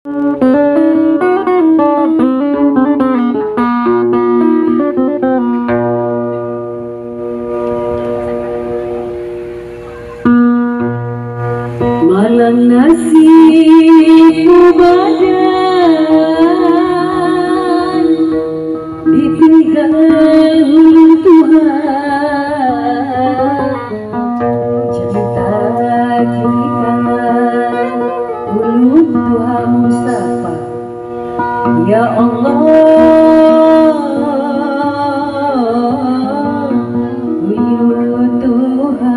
Malang nasibku badan ditinggal Tuhan, cerita kiri kanan mulut Tuhan Mustafa. Ya Allah, wiru Tuhan.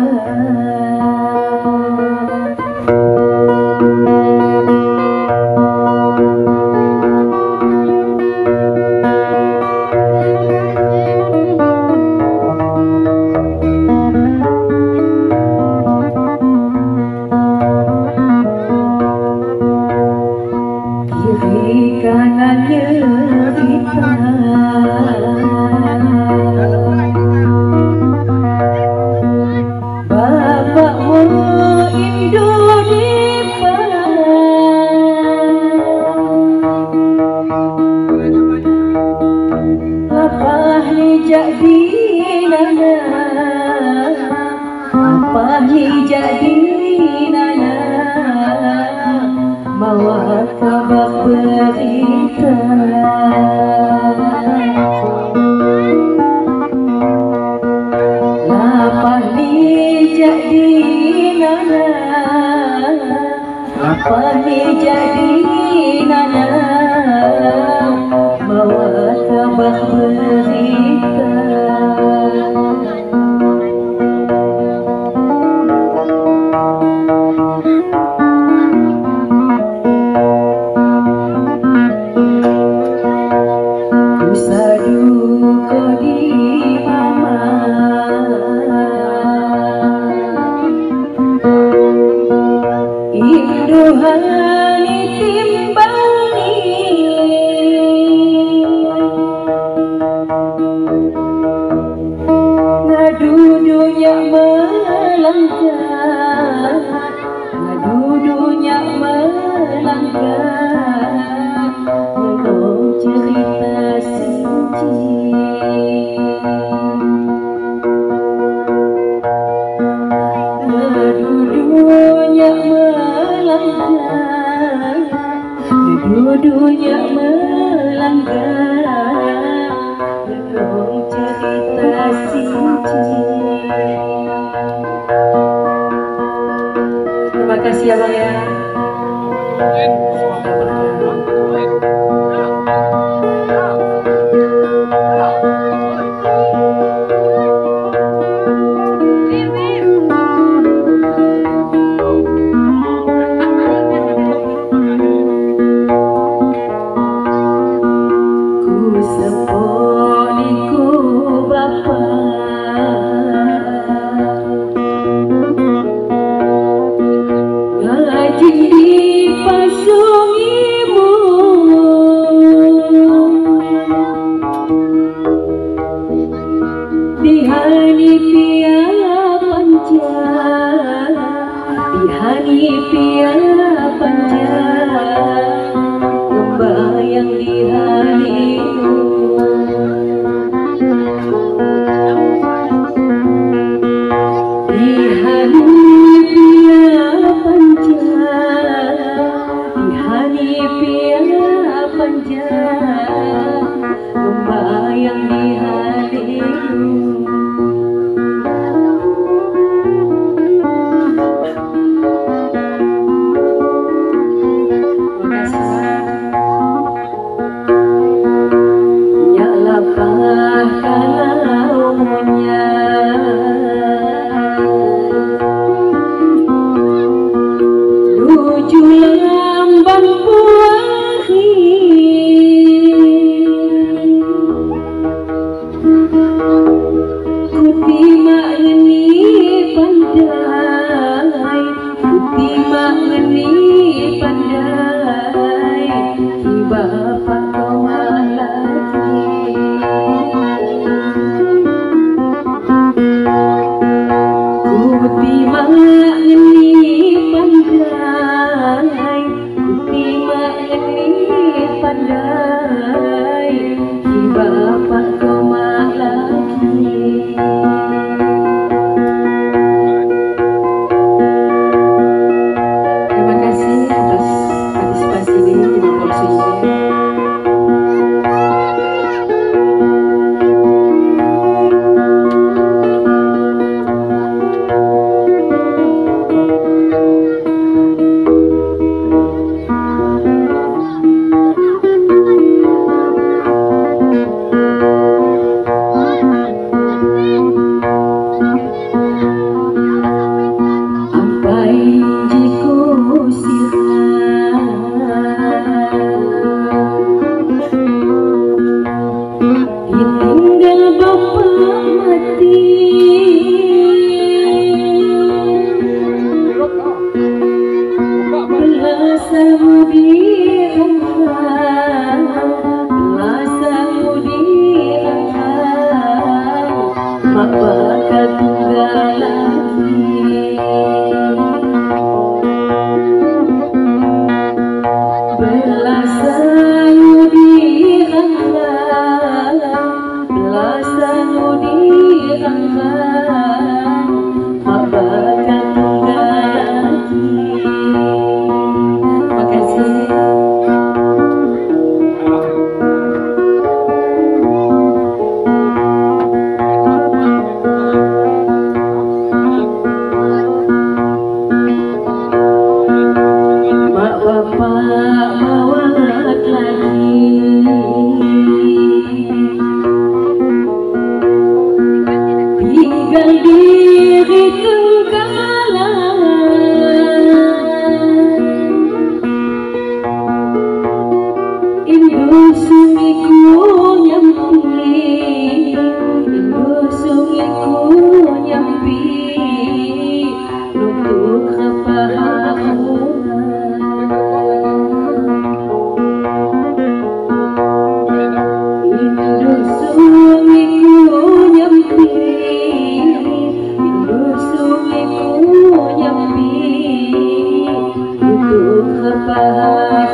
Kiri kanannya Bapak Indonesia, apa jadi nana, apa jadi nana, bawa kabar berita. Lapah ni jadi nana, lapah ni jadi nana, bawa kabar berita. Induhani timbani ngadudunya melangkah, ngadudunya melangkah, ngomong cerita suci. Dudunya melanggar, ngomong cerita suci. Terima kasih ya Bang ya. Dihani pia panja, dihani pia panja, membayang dihanimu. Dihani pia panja, dihani pia panja, membayang dihanimu. Tujuh lambang puahi pandai di bapak tomak lagi. Terima kasih atas partisipasi di Timur Polisi. Tinggal bapak mati, belasamu diangkat, belasamu diangkat, mak bakal tunggal lagi. Belasamu diangkat, belasamu diangkat, mak bakal tunggal lagi. Makasih. Mak bapak mawat lagi, tinggal diri tenggalan, Indo sungiku nyampi, Indo sungiku nyampi, untuk kepahamuan. Indo sungiku nyampi, Indo sungiku nyampi, untuk kepahamuan.